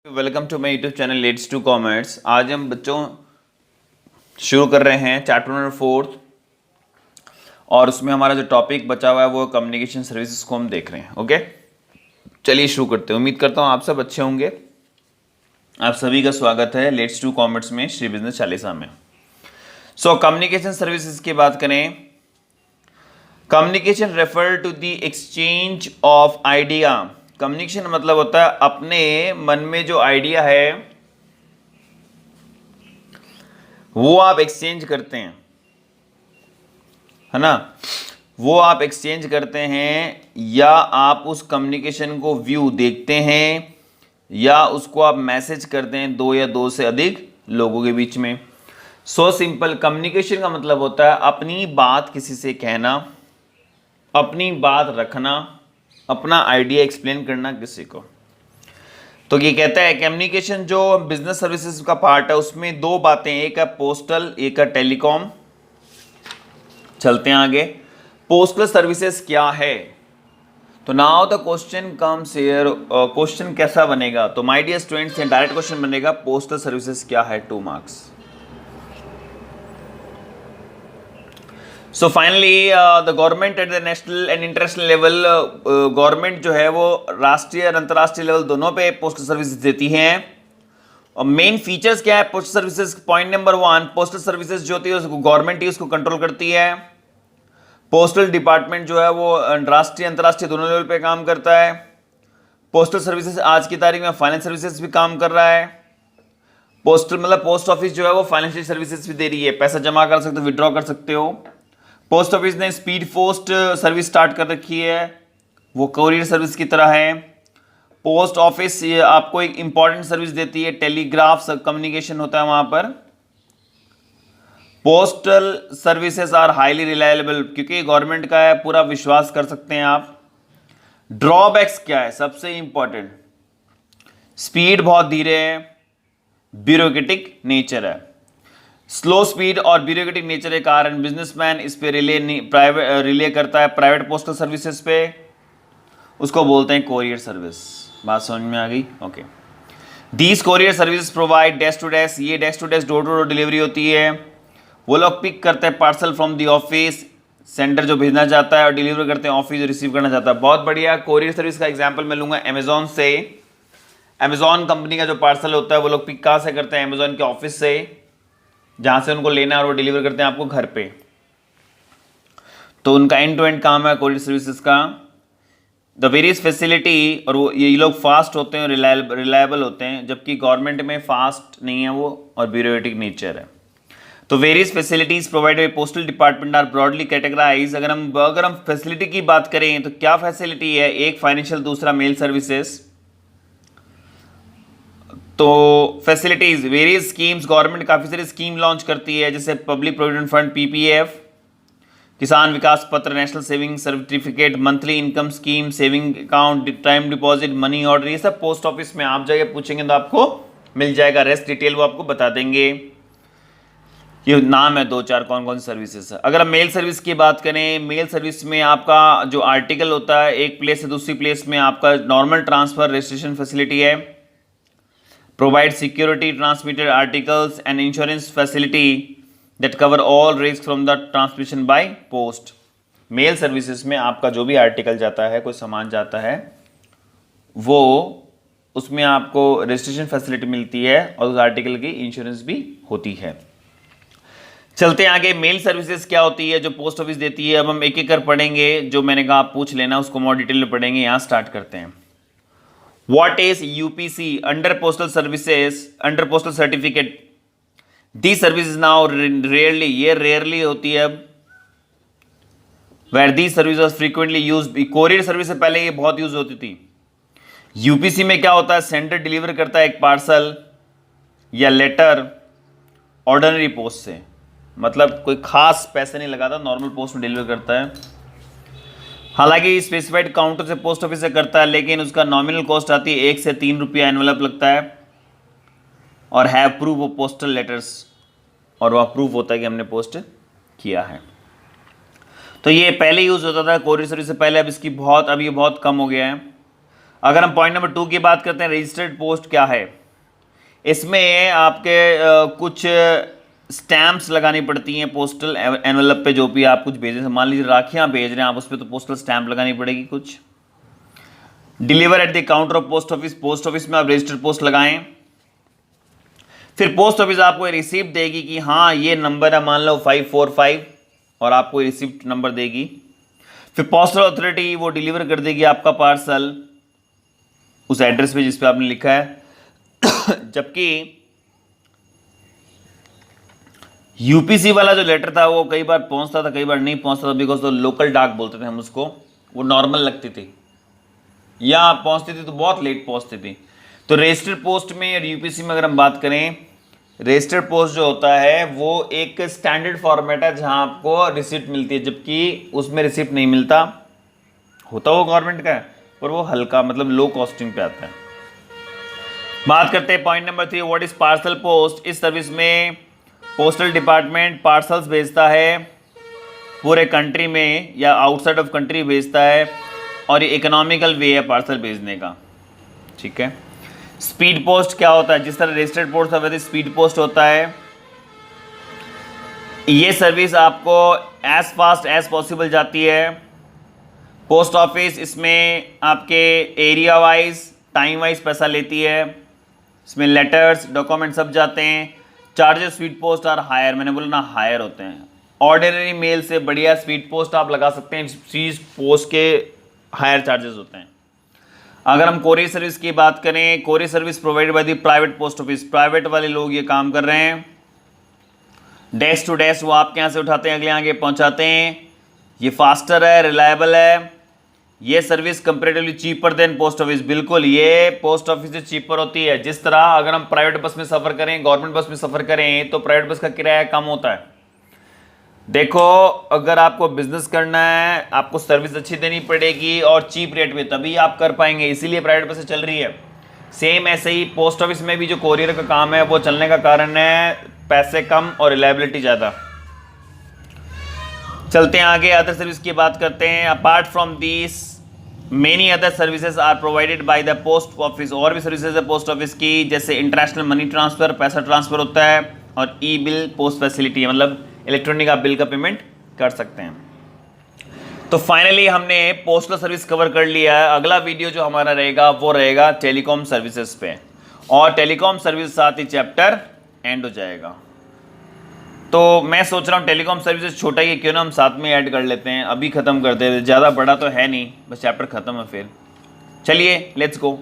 Welcome to my YouTube channel let's to commerce. आज हम बच्चों शुरू कर रहे हैं चैप्टर नंबर 4 और उसमें हमारा जो टॉपिक बचा हुआ है वो कम्युनिकेशन सर्विसेज को हम देख रहे हैं। ओके, चलिए शुरू करते हैं। उम्मीद करता हूँ आप सब अच्छे होंगे। आप सभी का स्वागत है लेट्स टू कॉमर्स में, श्री बिजनेस चालीसा में। सो कम्युनिकेशन सर्विसेज की बात करें, communication refer to the exchange of idea. Communication मतलब होता है अपने मन में जो आइडिया है वो आप एक्सचेंज करते हैं, है ना, वो आप एक्सचेंज करते हैं, या आप उस कम्युनिकेशन को व्यू देखते हैं, या उसको आप मैसेज करते हैं दो या दो से अधिक लोगों के बीच में। सो सिंपल, कम्युनिकेशन का मतलब होता है अपनी बात किसी से कहना, अपनी बात रखना, अपना आइडिया एक्सप्लेन करना किसी को। तो ये कहता है कम्युनिकेशन जो बिजनेस सर्विसेज का पार्ट है उसमें दो बातें, एक है पोस्टल, एक है टेलीकॉम। चलते हैं आगे। पोस्टल सर्विसेज क्या है? तो now the question comes here. Question कैसा बनेगा? तो my dear students, direct question बनेगा पोस्टल सर्विसेज क्या है, 2 marks. So finally the government at the national and international level, government जो है वो राष्ट्रीय और अंतर्राष्ट्रीय लेवल दोनों पे पोस्टल सर्विसेज देती हैं। और मेन फीचर्स क्या है postal services? Point number 1, postal services जो होती है उसको गवर्नमेंट ही उसको कंट्रोल करती है। पोस्टल डिपार्टमेंट जो है वो राष्ट्रीय अंतर्राष्ट्रीय दोनों लेवल पे काम करता है। पोस्टल सर्विसेज आज की तारीख में फाइनेंस सर्विसेज भी काम कर रहा है। पोस्टल मतलब पोस्ट ऑफिस जो है वो फाइनेंशियल सर्विसेज भी दे रही है, पैसा जमा कर सकते हो, विड्रॉ कर सकते हो। पोस्ट ऑफिस ने स्पीड पोस्ट सर्विस स्टार्ट कर रखी है, वो कोरियर सर्विस की तरह है। पोस्ट ऑफिस आपको एक इंपॉर्टेंट सर्विस देती है, टेलीग्राफ कम्युनिकेशन होता है वहां पर। Postal services are highly reliable, क्योंकि गवर्नमेंट का है, पूरा विश्वास कर सकते हैं आप। ड्रॉबैक्स क्या है? सबसे इंपॉर्टेंट, स्पीड बहुत धीरे है, ब्यूरोक्रेटिक नेचर है। स्लो स्पीड और ब्यूरोक्रेटिक नेचर के कारण बिजनेसमैन इस पे रिले करता है प्राइवेट पोस्टल सर्विसेज पे, उसको बोलते हैं कोरियर सर्विस। बात समझ में आ गई? Okay. These courier service provide dash to dash, ये dash to dash door to door delivery होती है। वो लोग पिक करते हैं parcel from the office, centre जो भेजना चाहता है, और डिलीवर करते हैं ऑफिस जो रिसीव करना चाहता है। बहुत बढ़िया। कोरियर सर्विस का एग्जाम्पल मैं लूंगा अमेजोन से। अमेजोन कंपनी का जो पार्सल होता है वो लोग पिक कहाँ से करते हैं? अमेजोन के ऑफिस से, जहां से उनको लेना है और वो डिलीवर करते हैं आपको घर पे। तो उनका एंड टू एंड काम है कोरियर सर्विसेज का। द वेरियस फैसिलिटी, और वो ये लोग फास्ट होते हैं, रिलायबल होते हैं, जबकि गवर्नमेंट में फास्ट नहीं है वो, और ब्यूरोक्रेटिक नेचर है। तो various facilities provided by postal department are broadly categorize. अगर हम फैसिलिटी की बात करें तो क्या फैसिलिटी है? एक फाइनेंशियल, दूसरा मेल सर्विसेज। तो फैसिलिटीज, वेरियस स्कीम्स, गवर्नमेंट काफी सारी स्कीम लॉन्च करती है, जैसे पब्लिक प्रोविडेंट फंड पीपीएफ, किसान विकास पत्र, national saving certificate, monthly income scheme, saving account, time deposit, money order. ये सब पोस्ट ऑफिस में आप जाके पूछेंगे तो आपको मिल जाएगा। रेस्ट डिटेल वो आपको बता देंगे। ये नाम है 2-4 कौन कौन सी सर्विसेज है। अगर हम मेल सर्विस की बात करें, मेल सर्विस में आपका जो आर्टिकल होता है एक प्लेस से दूसरी प्लेस में, आपका नॉर्मल ट्रांसफर रजिस्ट्रेशन फैसिलिटी है। Provide security transmitted articles and insurance facility that cover all risks from the transmission by post। Mail services में आपका जो भी आर्टिकल जाता है, कोई सामान जाता है, वो उसमें आपको रजिस्ट्रेशन फैसिलिटी मिलती है और उस आर्टिकल की इंश्योरेंस भी होती है। चलते हैं आगे। मेल सर्विसेज क्या होती है जो पोस्ट ऑफिस देती है? अब हम एक एक कर पढ़ेंगे, जो मैंने कहा आप पूछ लेना, उसको और डिटेल में पढ़ेंगे। यहाँ स्टार्ट करते हैं। What is UPC? Under postal services, under postal certificate, these services now rarely, ये rarely होती है अब, where these services are frequently used। Courier service से पहले ये बहुत यूज होती थी। यूपीसी में क्या होता है? सेंटर डिलीवर करता है एक पार्सल या लेटर ऑर्डिनरी पोस्ट से, मतलब कोई खास पैसे नहीं लगाता, नॉर्मल पोस्ट में डिलीवर करता है। हालांकि स्पेसिफाइड काउंटर से पोस्ट ऑफिस से करता है, लेकिन उसका नॉमिनल कॉस्ट आती है 1 से 3 रुपया एनवेलप लगता है, और have proof of postal letters, और वह प्रूफ होता है कि हमने पोस्ट किया है। तो ये पहले यूज होता था कोरियर सर्विस से पहले, अब ये बहुत कम हो गया है। अगर हम पॉइंट नंबर 2 की बात करते हैं, रजिस्टर्ड पोस्ट क्या है, इसमें आपके कुछ स्टैम्प्स लगानी पड़ती हैं पोस्टल एनवलप पे, जो भी आप कुछ भेजें, मान लीजिए राखियां भेज रहे हैं आप, उस पर तो पोस्टल स्टैम्प लगानी पड़ेगी कुछ। Deliver at the counter of post office, post office में आप रजिस्टर्ड पोस्ट लगाएं। फिर पोस्ट ऑफिस आपको रिसिप्ट देगी कि हाँ ये नंबर है, मान लो 545, और आपको रिसिप्ट नंबर देगी। फिर पोस्टल अथॉरिटी वो डिलीवर कर देगी आपका पार्सल उस एड्रेस पे जिस पे आपने लिखा है। जबकि यूपीसी वाला जो लेटर था वो कई बार पहुंचता था, कई बार नहीं पहुंचता था, बिकॉज तो लोकल डाक बोलते थे हम उसको, वो नॉर्मल लगती थी, या पहुंचती थी तो बहुत लेट पहुंचती थी। तो रजिस्टर्ड पोस्ट में और यूपीसी में अगर हम बात करें, रजिस्टर्ड पोस्ट जो होता है वो एक स्टैंडर्ड फॉर्मेट है जहां आपको रिसिप्ट मिलती है, जबकि उसमें रिसिप्ट नहीं मिलता, होता वो गवर्नमेंट का है पर वो हल्का, मतलब लो कॉस्टिंग पे आता है। बात करते हैं point number 3, what is parcel post. इस सर्विस में पोस्टल डिपार्टमेंट पार्सल्स भेजता है पूरे कंट्री में या आउटसाइड ऑफ कंट्री भेजता है, और ये इकोनॉमिकल वे है पार्सल भेजने का, ठीक है। स्पीड पोस्ट क्या होता है, जिस तरह रजिस्टर्ड पोस्ट है वैसे स्पीड पोस्ट होता है। ये सर्विस आपको एज फास्ट एज पॉसिबल जाती है। पोस्ट ऑफिस इसमें आपके एरिया वाइज टाइम वाइज पैसा लेती है, इसमें लेटर्स डॉक्यूमेंट सब जाते हैं। Charges speed post are higher, मैंने बोला ना हायर होते हैं, ऑर्डिनरी मेल से बढ़िया स्पीड पोस्ट आप लगा सकते हैं, स्पीड पोस्ट के हायर चार्जेस होते हैं। अगर हम कोरियर सर्विस की बात करें, courier service provided by the private post office, private वाले लोग ये काम कर रहे हैं, डैश टू डैश वो आपके यहाँ से उठाते हैं अगले आगे पहुँचाते हैं, ये फास्टर है, रिलायबल है, ये service comparatively cheaper than post office, बिल्कुल ये पोस्ट ऑफिस से चीपर होती है। जिस तरह अगर हम प्राइवेट बस में सफ़र करें, गवर्नमेंट बस में सफ़र करें तो प्राइवेट बस का किराया कम होता है। देखो अगर आपको बिजनेस करना है, आपको सर्विस अच्छी देनी पड़ेगी और चीप रेट में, तभी आप कर पाएंगे, इसीलिए प्राइवेट बसें चल रही है। सेम ऐसे ही पोस्ट ऑफिस में भी जो कोरियर का काम है वो चलने का कारण है पैसे कम और रिलायबिलिटी ज़्यादा। चलते हैं आगे, अदर सर्विस की बात करते हैं। Apart from this many other services are provided by the post office, और भी सर्विसेज है पोस्ट ऑफिस की, जैसे इंटरनेशनल मनी ट्रांसफ़र, पैसा ट्रांसफ़र होता है, और ई बिल पोस्ट फैसिलिटी, मतलब इलेक्ट्रॉनिक आप बिल का पेमेंट कर सकते हैं। तो फाइनली हमने पोस्टल सर्विस कवर कर लिया है। अगला वीडियो जो हमारा रहेगा वो रहेगा टेलीकॉम सर्विसेज पे, और टेलीकॉम सर्विस साथ ही चैप्टर एंड हो जाएगा। तो मैं सोच रहा हूँ टेलीकॉम सर्विसेज छोटा ही है, क्यों ना हम साथ में ऐड कर लेते हैं, अभी ख़त्म कर देते, ज़्यादा बड़ा तो है नहीं, बस चैप्टर ख़त्म है फिर। चलिए लेट्स गो।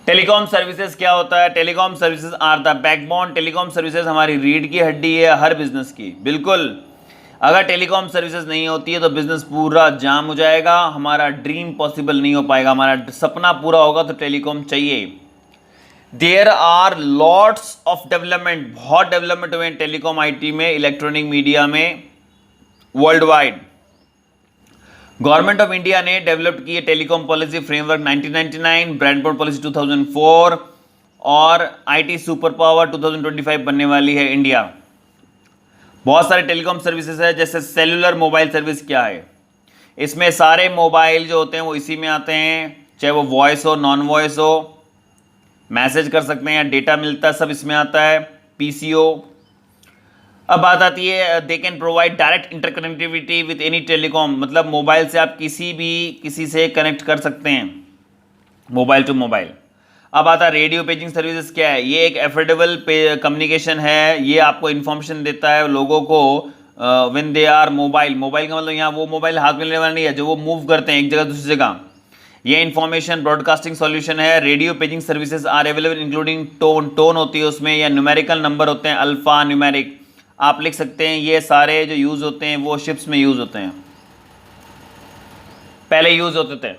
टेलीकॉम सर्विसेज क्या होता है, telecom services are the backbone, telecom services हमारी रीढ़ की हड्डी है हर बिजनेस की, बिल्कुल। अगर टेलीकॉम सर्विसेज नहीं होती है तो बिजनेस पूरा जाम हो जाएगा, हमारा ड्रीम पॉसिबल नहीं हो पाएगा, हमारा सपना पूरा होगा तो टेलीकॉम चाहिए। There are lots of development, बहुत डेवलपमेंट हुए हैं टेलीकॉम आईटी में, इलेक्ट्रॉनिक मीडिया में world wide. Government of India ने डेवलप की है telecom policy framework 1999, broadband policy 2004, और आईटी सुपर पावर 2025 बनने वाली है इंडिया। बहुत सारे टेलीकॉम सर्विसेज है, जैसे सेलुलर मोबाइल सर्विस क्या है, इसमें सारे मोबाइल जो होते हैं वो इसी में आते हैं, चाहे वो वॉइस हो नॉन वॉइस हो, मैसेज कर सकते हैं या डेटा मिलता है, सब इसमें आता है, पीसीओ। अब बात आती है they can provide direct interconnectivity with any telecom, मतलब मोबाइल से आप किसी से कनेक्ट कर सकते हैं, मोबाइल टू मोबाइल। अब आता है रेडियो पेजिंग सर्विसेज क्या है, ये एक एफोर्डेबल कम्युनिकेशन है, ये आपको इन्फॉर्मेशन देता है लोगों को व्हेन दे आर मोबाइल का मतलब यहाँ वो मोबाइल हाथ में लेने वाला नहीं है, जो वो मूव करते हैं एक जगह दूसरी जगह, ये इन्फॉर्मेशन ब्रॉडकास्टिंग सॉल्यूशन है। Radio paging services are available including tone होती है उसमें, या न्यूमेरिकल नंबर होते हैं, अल्फा न्यूमेरिक आप लिख सकते हैं, ये सारे जो यूज़ होते हैं वो शिप्स में यूज़ होते हैं, पहले यूज़ होते थे।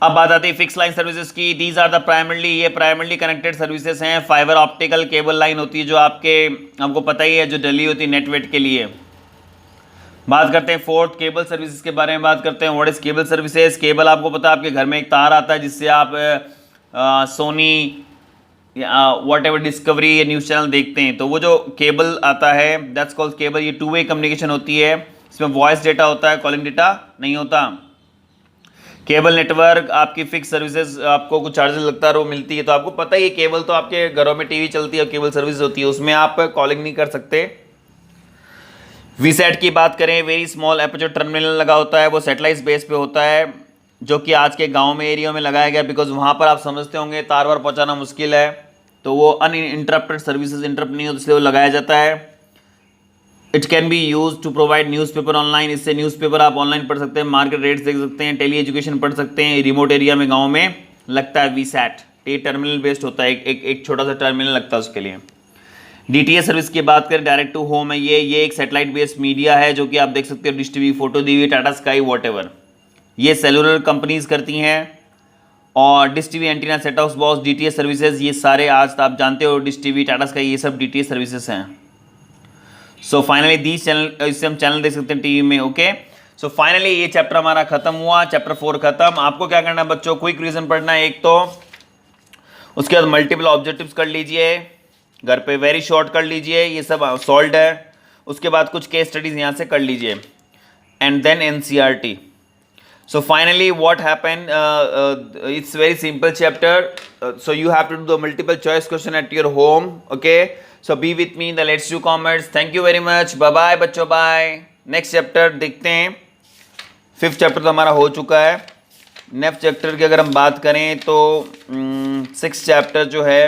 अब बात आती है फिक्स लाइन सर्विसेज की, these are the primarily connected services हैं, फाइबर ऑप्टिकल केबल लाइन होती है जो आपको पता ही है, जो डली होती है नेटवर्क के लिए। बात करते हैं फोर्थ केबल सर्विसेज के बारे में बात करते हैं। What is cable services, cable आपको पता है आपके घर में एक तार आता है जिससे आप सोनी वॉट एवर डिस्कवरी या न्यूज़ चैनल देखते हैं, तो वो जो केबल आता है दैट्स कॉल्ड केबल। ये 2 वे कम्युनिकेशन होती है, इसमें वॉइस डेटा होता है, कॉलिंग डेटा नहीं होता। केबल नेटवर्क आपकी फिक्स सर्विसेज, आपको कुछ चार्जेस लगता है और वो मिलती है, तो आपको पता ही है केबल तो आपके घरों में टीवी चलती है और केबल सर्विस होती है, उसमें आप कॉलिंग नहीं कर सकते। वीसैट की बात करें, वेरी स्मॉल एपर्चर टर्मिनल लगा होता है, वो सैटेलाइट बेस पे होता है, जो कि आज के गांव में एरिया में लगाया गया, बिकॉज वहाँ पर आप समझते होंगे तार वार पहुँचाना मुश्किल है, तो वो अनइंटरप्टेड सर्विसेज इंटरप्ट नहीं होती, इसलिए वो लगाया जाता है। It can be use to provide newspaper online, इससे न्यूज़पेपर आप ऑनलाइन पढ़ सकते हैं, मार्केट रेट्स देख सकते हैं, टेली एजुकेशन पढ़ सकते हैं। रिमोट एरिया में गाँव में लगता है वीसैट, ये टर्मिनल बेस्ड होता है, एक छोटा सा टर्मिनल लगता है उसके लिए। डीटीएच सर्विस की बात करें, डायरेक्ट टू होम है, ये एक सैटेलाइट बेस्ड मीडिया है, जो कि आप देख सकते हो, डिश टीवी, फोटो दी हुई, टाटा स्काई, वॉट ये सेलुलर कंपनीज करती हैं। और dish TV, antenna, set top box, DTH services, ये सारे आज आप जानते हो, डिश टीवी, टाटा स्काई, ये सब डीटीएच सर्विसेज हैं। सो फाइनली दी चैनल, इससे हम चैनल देख सकते हैं टीवी में। ओके, सो फाइनली ये चैप्टर हमारा खत्म हुआ, चैप्टर 4 खत्म। आपको क्या करना है बच्चों, क्विक रीजन पढ़ना है एक तो, उसके बाद मल्टीपल ऑब्जेक्टिव्स कर लीजिए घर पे, वेरी शॉर्ट कर लीजिए, ये सब सॉल्व है। उसके बाद कुछ केस स्टडीज यहाँ से कर लीजिए, and then NCERT. So finally what happened, it's very simple chapter, so you have to do the multiple choice question at your home. Okay, so be with me in the Let's Do Commerce. Thank you very much, bye bye बच्चों, bye. Next chapter देखते हैं, 5th chapter तो हमारा हो चुका है। Next chapter की अगर हम बात करें तो 6th चैप्टर जो है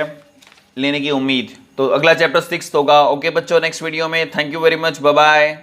लेने की उम्मीद, तो अगला चैप्टर 6th होगा। ओके बच्चों, नेक्स्ट वीडियो में, thank you very much, bye bye.